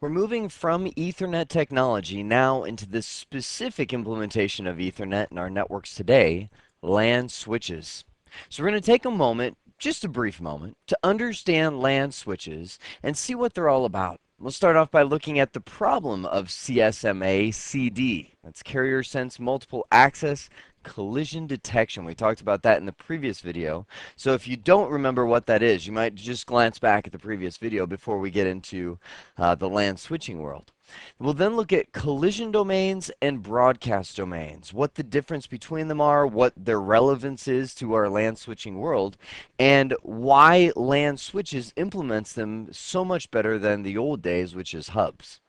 We're moving from Ethernet technology now into the specific implementation of Ethernet in our networks today, LAN switches. So we're going to take a moment, just a brief moment, to understand LAN switches and see what they're all about. We'll start off by looking at the problem of CSMA-CD. That's Carrier Sense Multiple Access Collision Detection. We talked about that in the previous video. So if you don't remember what that is, you might just glance back at the previous video before we get into the LAN switching world. We'll then look at collision domains and broadcast domains, what the difference between them are, what their relevance is to our LAN switching world, and why LAN switches implements them so much better than the old days, which is hubs.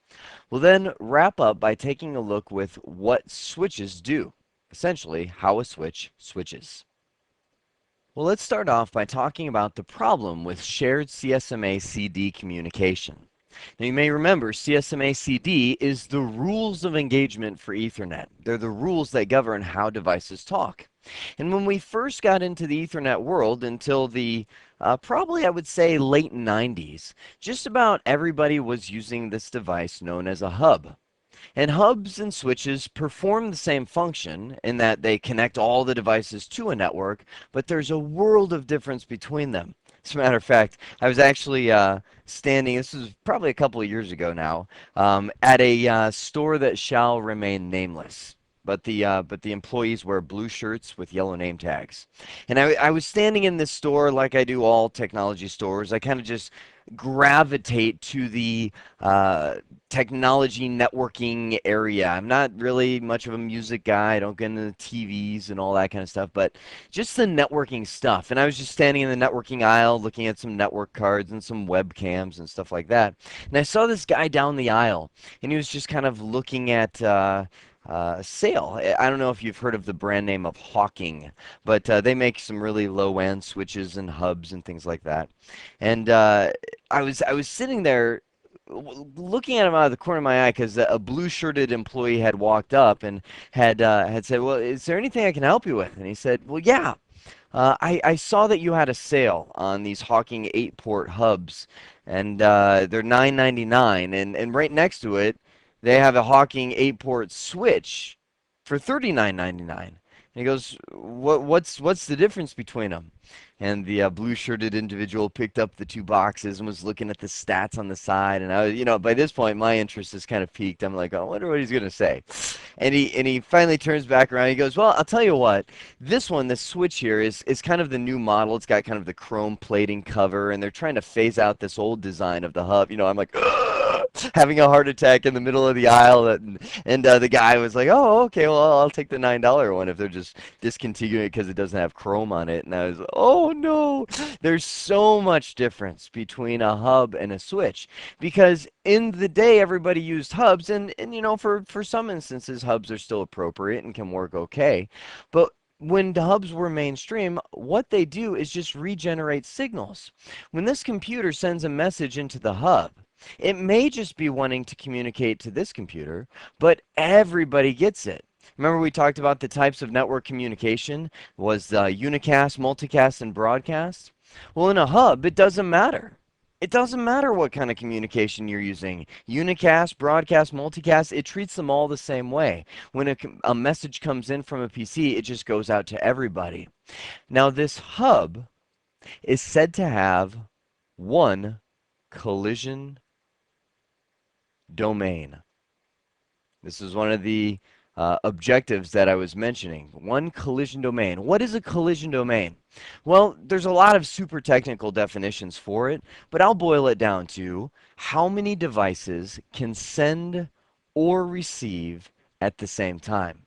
We'll then wrap up by taking a look with what switches do, essentially how a switch switches. Well, let's start off by talking about the problem with shared CSMA-CD communication. Now, you may remember CSMA-CD is the rules of engagement for Ethernet. They're the rules that govern how devices talk. And when we first got into the Ethernet world until the probably I would say late 90s, just about everybody was using this device known as a hub. And hubs and switches perform the same function in that they connect all the devices to a network, but there's a world of difference between them. As a matter of fact, I was actually standing, this was probably a couple of years ago now, at a store that shall remain nameless. But the employees wear blue shirts with yellow name tags. And I was standing in this store like I do all technology stores. I kind of just gravitate to the technology networking area. I'm not really much of a music guy. I don't get into the TVs and all that kind of stuff, but just the networking stuff. And I was just standing in the networking aisle looking at some network cards and some webcams and stuff like that. And I saw this guy down the aisle, and he was just kind of looking at sale. I don't know if you've heard of the brand name of Hawking, but they make some really low-end switches and hubs and things like that. And I was sitting there looking at him out of the corner of my eye because a blue-shirted employee had walked up and had said, "Well, is there anything I can help you with?" And he said, "Well, yeah. I saw that you had a sale on these Hawking 8-port hubs, and they're $9.99, and right next to it, they have a Hawking 8-port switch for $39.99." And he goes, what's the difference between them? And the blue-shirted individual picked up the two boxes and was looking at the stats on the side. And I was, by this point, my interest is kind of peaked. I'm like, oh, I wonder what he's going to say. And he finally turns back around. He goes, well, I'll tell you what. This one, this switch here, is kind of the new model. It's got kind of the chrome plating cover, and they're trying to phase out this old design of the hub. I'm like, having a heart attack in the middle of the aisle, and the guy was like, "Oh, okay, well, I'll take the $9 one if they're just discontinuing it because it doesn't have chrome on it." And I was, "Oh no!" There's so much difference between a hub and a switch because in the day everybody used hubs, and for some instances hubs are still appropriate and can work okay, but when the hubs were mainstream, what they do is just regenerate signals. When this computer sends a message into the hub, it may just be wanting to communicate to this computer, but everybody gets it. Remember we talked about the types of network communication was unicast, multicast, and broadcast? Well, in a hub, it doesn't matter. It doesn't matter what kind of communication you're using. Unicast, broadcast, multicast, it treats them all the same way. When a message comes in from a PC, it just goes out to everybody. Now, this hub is said to have one collision domain. This is one of the objectives that I was mentioning. One collision domain. What is a collision domain? Well, there's a lot of super technical definitions for it, but I'll boil it down to how many devices can send or receive at the same time.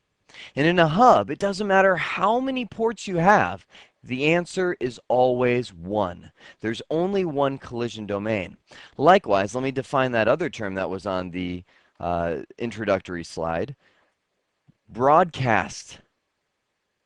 And in a hub, it doesn't matter how many ports you have. The answer is always one. There's only one collision domain. Likewise, let me define that other term that was on the introductory slide. Broadcast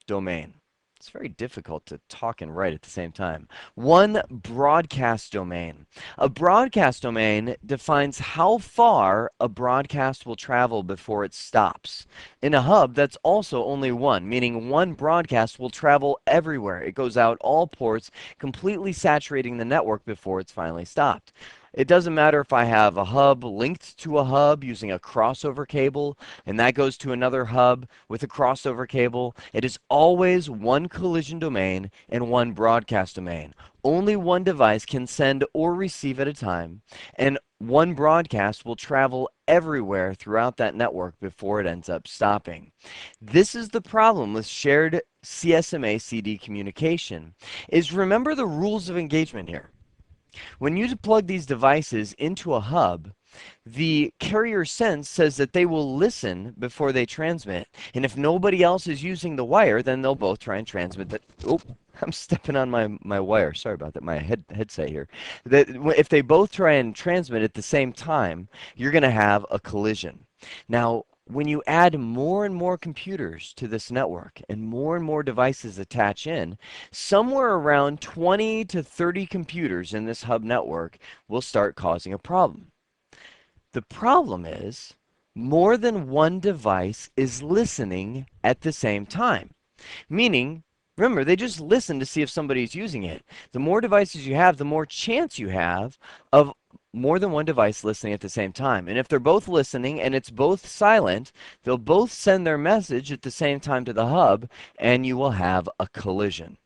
domain. It's very difficult to talk and write at the same time. One broadcast domain. A broadcast domain defines how far a broadcast will travel before it stops. In a hub, that's also only one, meaning one broadcast will travel everywhere. It goes out all ports, completely saturating the network before it's finally stopped. It doesn't matter if I have a hub linked to a hub using a crossover cable, and that goes to another hub with a crossover cable. It is always one collision domain and one broadcast domain. Only one device can send or receive at a time, and one broadcast will travel everywhere throughout that network before it ends up stopping. This is the problem with shared CSMA CD communication, is remember the rules of engagement here. When you plug these devices into a hub, the carrier sense says that they will listen before they transmit. And if nobody else is using the wire, then they'll both try and transmit that. Oh, I'm stepping on my wire. Sorry about that. My headset here. That if they both try and transmit at the same time, you're going to have a collision. Now, when you add more and more computers to this network and more devices attach in, somewhere around 20 to 30 computers in this hub network will start causing a problem. The problem is more than one device is listening at the same time, meaning, remember, they just listen to see if somebody's using it. The more devices you have, the more chance you have of more than one device listening at the same time. And if they're both listening and it's both silent, they'll both send their message at the same time to the hub, and you will have a collision.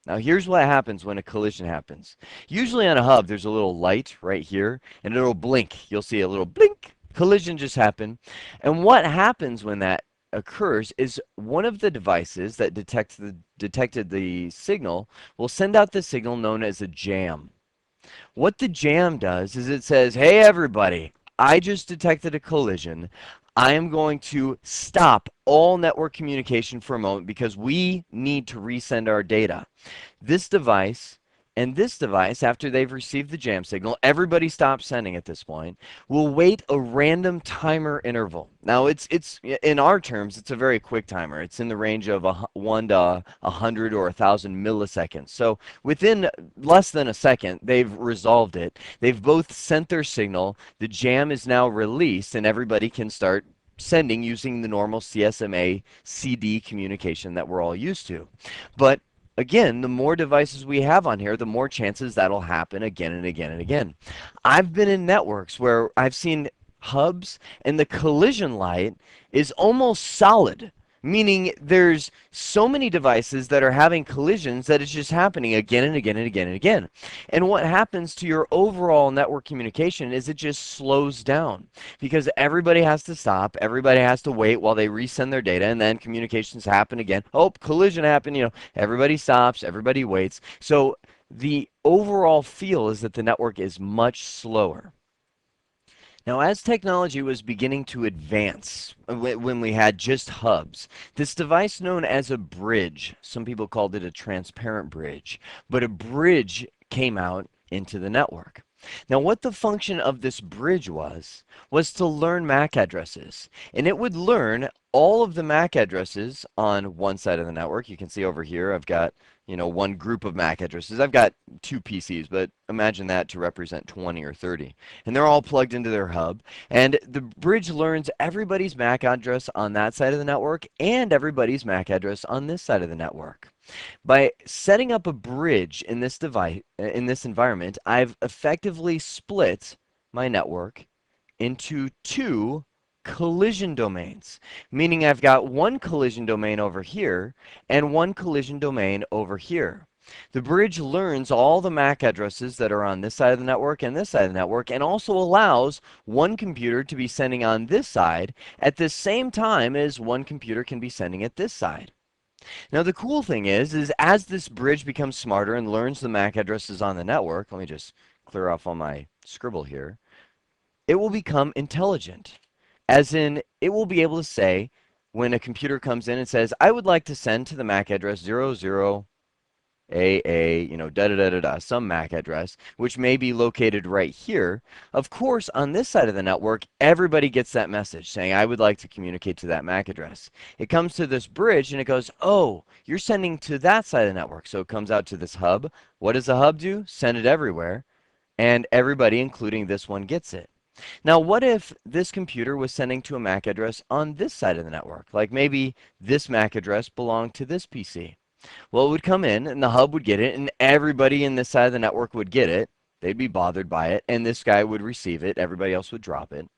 Now, here's what happens when a collision happens. Usually on a hub, there's a little light right here, and it'll blink. You'll see a little blink. Collision just happened. And what happens when that occurs is one of the devices that detected the signal will send out the signal known as a jam. What the jam does is it says, hey, everybody, I just detected a collision. I am going to stop all network communication for a moment because we need to resend our data. This device and this device, after they've received the jam signal, everybody stops sending at this point, will wait a random timer interval. Now, it's in our terms, it's a very quick timer. It's in the range of 1 to 100 or 1,000 milliseconds. So within less than a second, they've resolved it. They've both sent their signal. The jam is now released, and everybody can start sending using the normal CSMA CD communication that we're all used to. But again, the more devices we have on here, the more chances that'll happen again and again and again. I've been in networks where I've seen hubs and the collision light is almost solid, meaning there's so many devices that are having collisions that it's just happening again and again and again and again. And what happens to your overall network communication is it just slows down because everybody has to stop, everybody has to wait while they resend their data, and then communications happen again. Oh, collision happened, everybody stops, everybody waits. So the overall feel is that the network is much slower. Now, as technology was beginning to advance, when we had just hubs, this device known as a bridge, some people called it a transparent bridge, but a bridge came out into the network. Now, what the function of this bridge was to learn MAC addresses. And it would learn all of the MAC addresses on one side of the network. You can see over here, I've got one group of MAC addresses. I've got 2 PCs, but imagine that to represent 20 or 30. And they're all plugged into their hub. And the bridge learns everybody's MAC address on that side of the network and everybody's MAC address on this side of the network. By setting up a bridge in this device, in this environment, I've effectively split my network into 2 collision domains, meaning I've got one collision domain over here and one collision domain over here. The bridge learns all the MAC addresses that are on this side of the network and this side of the network, and also allows one computer to be sending on this side at the same time as one computer can be sending at this side. Now, the cool thing is as this bridge becomes smarter and learns the MAC addresses on the network, let me just clear off all my scribble here, it will become intelligent. As in, it will be able to say, when a computer comes in and says, I would like to send to the MAC address 00AA, some MAC address, which may be located right here. Of course, on this side of the network, everybody gets that message saying, I would like to communicate to that MAC address. It comes to this bridge and it goes, oh, you're sending to that side of the network. So it comes out to this hub. What does the hub do? Send it everywhere. And everybody, including this one, gets it. Now, what if this computer was sending to a MAC address on this side of the network? Like maybe this MAC address belonged to this PC. Well, it would come in and the hub would get it and everybody in this side of the network would get it. They'd be bothered by it, and this guy would receive it. Everybody else would drop it.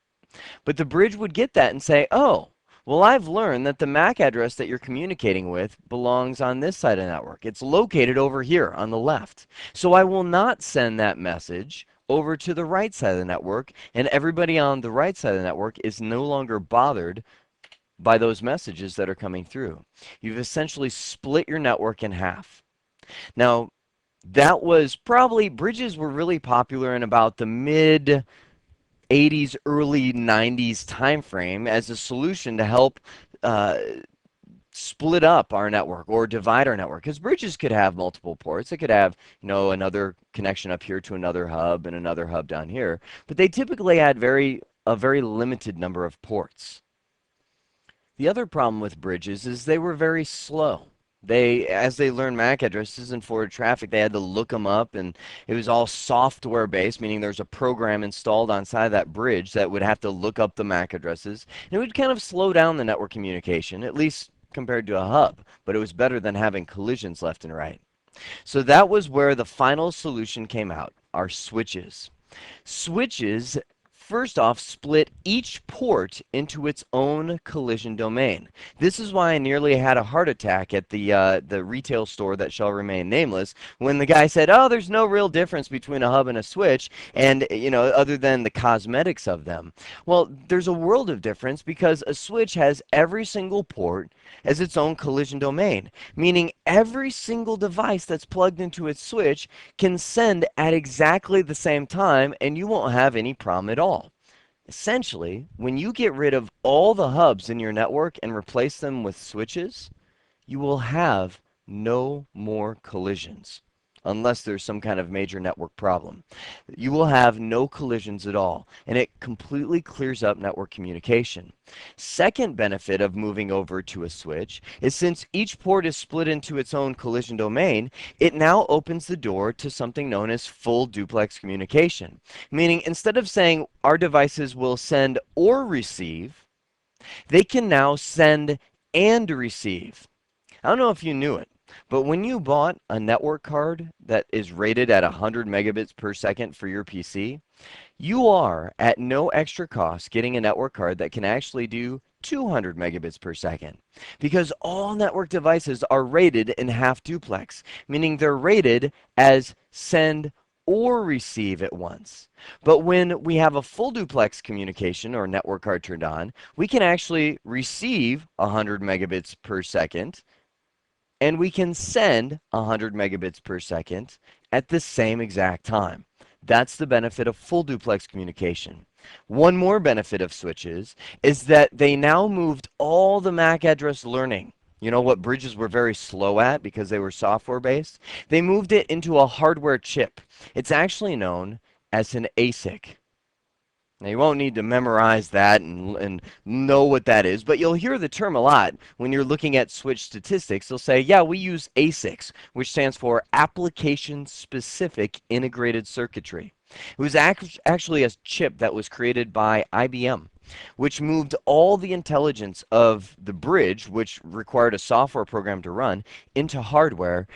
But the bridge would get that and say, oh, well, I've learned that the MAC address that you're communicating with belongs on this side of the network. It's located over here on the left. So I will not send that message over to the right side of the network, and everybody on the right side of the network is no longer bothered by those messages that are coming through. You've essentially split your network in half. Now, that was probably, bridges were really popular in about the mid 80s, early 90s timeframe as a solution to help split up our network or divide our network, because bridges could have multiple ports. It could have, another connection up here to another hub and another hub down here, but they typically had a very limited number of ports. The other problem with bridges is they were very slow. As they learned MAC addresses and forwarded traffic, they had to look them up, and it was all software based, meaning there's a program installed on side of that bridge that would have to look up the MAC addresses, and it would kind of slow down the network communication, at least compared to a hub, but it was better than having collisions left and right. So that was where the final solution came out, our switches. Switches, first off, split each port into its own collision domain. This is why I nearly had a heart attack at the retail store that shall remain nameless when the guy said, oh, there's no real difference between a hub and a switch, and other than the cosmetics of them. Well, there's a world of difference, because a switch has every single port as its own collision domain, meaning every single device that's plugged into its switch can send at exactly the same time, and you won't have any problem at all. Essentially, when you get rid of all the hubs in your network and replace them with switches, you will have no more collisions, unless there's some kind of major network problem. You will have no collisions at all, and it completely clears up network communication. Second benefit of moving over to a switch is, since each port is split into its own collision domain, it now opens the door to something known as full duplex communication, meaning instead of saying our devices will send or receive, they can now send and receive. I don't know if you knew it, but when you bought a network card that is rated at 100 megabits per second for your PC, you are at no extra cost getting a network card that can actually do 200 megabits per second, because all network devices are rated in half duplex, meaning they're rated as send or receive at once. But when we have a full duplex communication or network card turned on, we can actually receive 100 megabits per second, and we can send 100 megabits per second at the same exact time. That's the benefit of full duplex communication. One more benefit of switches is that they now moved all the MAC address learning. You know what bridges were very slow at because they were software based? They moved it into a hardware chip. It's actually known as an ASIC. Now, you won't need to memorize that and know what that is, but you'll hear the term a lot when you're looking at switch statistics. They'll say, yeah, we use ASICs, which stands for Application-Specific Integrated Circuitry. It was actually a chip that was created by IBM, which moved all the intelligence of the bridge, which required a software program to run, into hardware.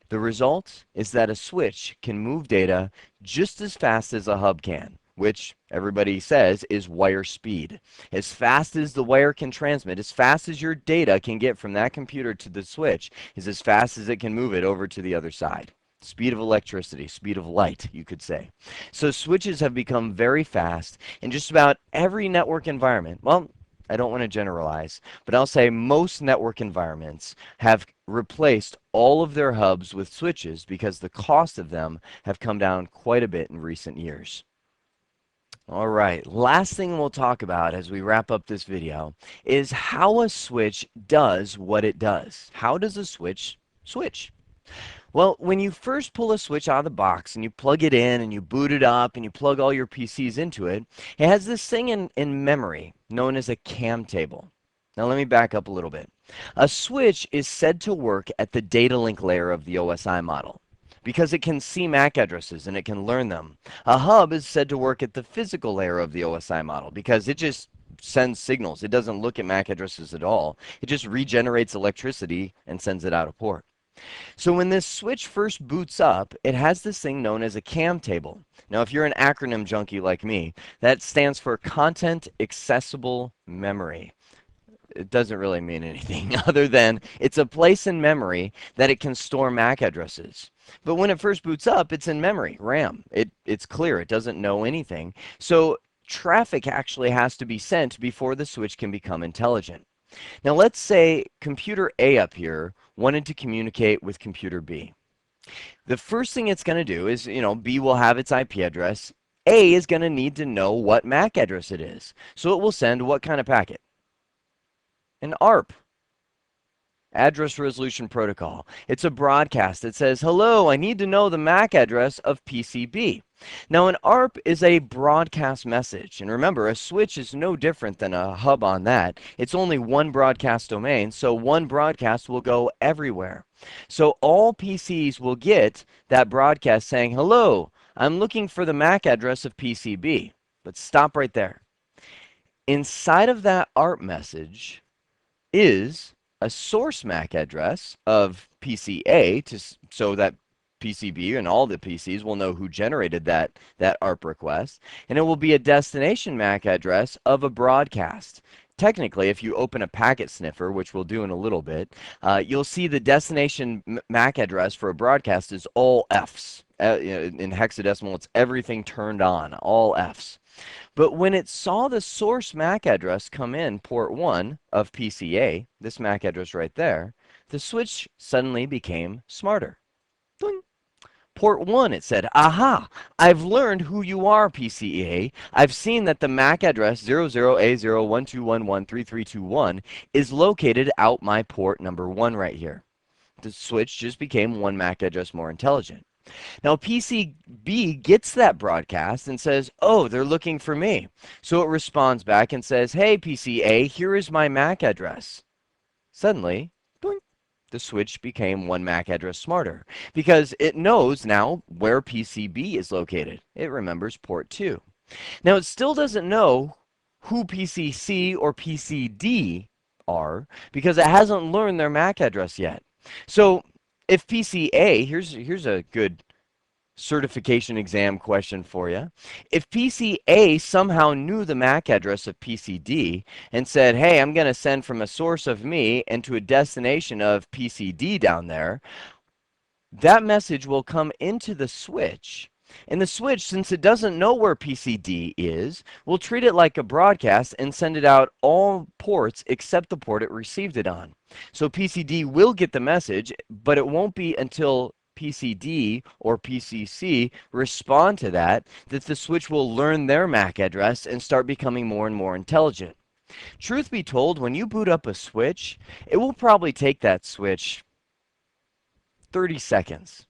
The result is that a switch can move data just as fast as a hub can, which everybody says is wire speed. As fast as the wire can transmit, as fast as your data can get from that computer to the switch, is as fast as it can move it over to the other side. Speed of electricity, speed of light, you could say. So switches have become very fast in just about every network environment. Well, I don't want to generalize, but I'll say most network environments have replaced all of their hubs with switches because the cost of them have come down quite a bit in recent years. All right, last thing we'll talk about as we wrap up this video is how a switch does what it does. How does a switch switch? Well, when you first pull a switch out of the box and you plug it in and you boot it up and you plug all your PCs into it, it has this thing in memory known as a CAM table. Now let me back up a little bit. A switch is said to work at the data link layer of the OSI model, because it can see MAC addresses and it can learn them. A hub is said to work at the physical layer of the OSI model because it just sends signals. It doesn't look at MAC addresses at all. It just regenerates electricity and sends it out a port. So when this switch first boots up, it has this thing known as a CAM table. Now, if you're an acronym junkie like me, that stands for Content Accessible Memory. It doesn't really mean anything other than it's a place in memory that it can store MAC addresses. But when it first boots up, it's in memory, RAM. It's clear. It doesn't know anything. So traffic actually has to be sent before the switch can become intelligent. Now let's say computer A up here wanted to communicate with computer B. The first thing it's going to do is, B will have its IP address. A is going to need to know what MAC address it is. So it will send what kind of packet? An ARP, Address Resolution Protocol. It's a broadcast that says, hello, I need to know the MAC address of PCB. Now, an ARP is a broadcast message. And remember, a switch is no different than a hub on that. It's only one broadcast domain, so one broadcast will go everywhere. So all PCs will get that broadcast saying, hello, I'm looking for the MAC address of PCB. But stop right there. Inside of that ARP message is a source MAC address of PCA so that PCB and all the PCs will know who generated that ARP request, and it will be a destination MAC address of a broadcast. Technically, if you open a packet sniffer, which we'll do in a little bit, you'll see the destination MAC address for a broadcast is all Fs. In hexadecimal, it's everything turned on, all Fs. But when it saw the source MAC address come in port 1 of PCA, this MAC address right there, the switch suddenly became smarter. Boing. Port 1, it said, aha, I've learned who you are, PCA. I've seen that the MAC address 00A0121113321 is located out my port number 1 right here. The switch just became one MAC address more intelligent. Now, PCB gets that broadcast and says, oh, they're looking for me. So it responds back and says, hey, PCA, here is my MAC address. Suddenly, boing, the switch became one MAC address smarter because it knows now where PCB is located. It remembers port 2. Now, it still doesn't know who PCC or PCD are because it hasn't learned their MAC address yet. So if PCA, here's a good certification exam question for you. If PCA somehow knew the MAC address of PCD and said, hey, I'm going to send from a source of me and to a destination of PCD down there, that message will come into the switch. And the switch, since it doesn't know where PCD is, will treat it like a broadcast and send it out all ports except the port it received it on. So PCD will get the message, but it won't be until PCD or PCC respond to that the switch will learn their MAC address and start becoming more and more intelligent. Truth be told, when you boot up a switch, it will probably take that switch 30 seconds.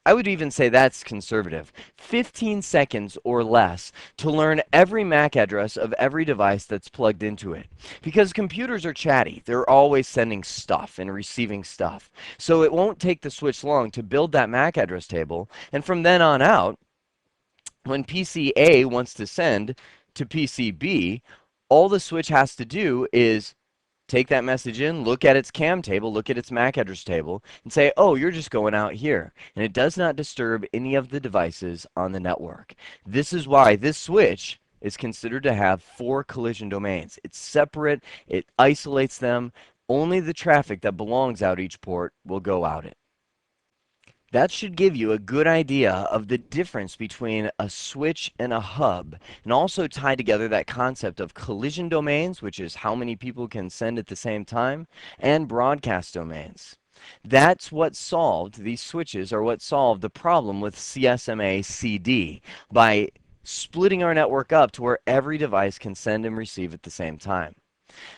I would even say that's conservative. 15 seconds or less to learn every MAC address of every device that's plugged into it. Because computers are chatty. They're always sending stuff and receiving stuff. So it won't take the switch long to build that MAC address table. And from then on out, when PCA wants to send to PCB, all the switch has to do is take that message in, look at its CAM table, look at its MAC address table, and say, oh, you're just going out here. And it does not disturb any of the devices on the network. This is why this switch is considered to have 4 collision domains. It's separate, it isolates them. Only the traffic that belongs out each port will go out it. That should give you a good idea of the difference between a switch and a hub, and also tie together that concept of collision domains, which is how many people can send at the same time, and broadcast domains. That's what solved, these switches are what solved the problem with CSMA CD by splitting our network up to where every device can send and receive at the same time.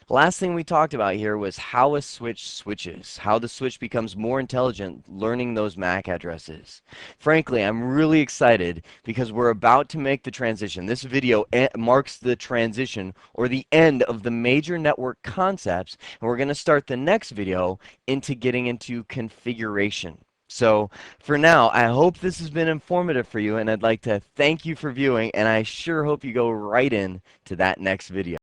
Last thing we talked about here was how a switch switches, how the switch becomes more intelligent learning those MAC addresses. Frankly, I'm really excited because we're about to make the transition. This video marks the transition or the end of the major network concepts, and we're going to start the next video into getting into configuration. So for now, I hope this has been informative for you, and I'd like to thank you for viewing, and I sure hope you go right in to that next video.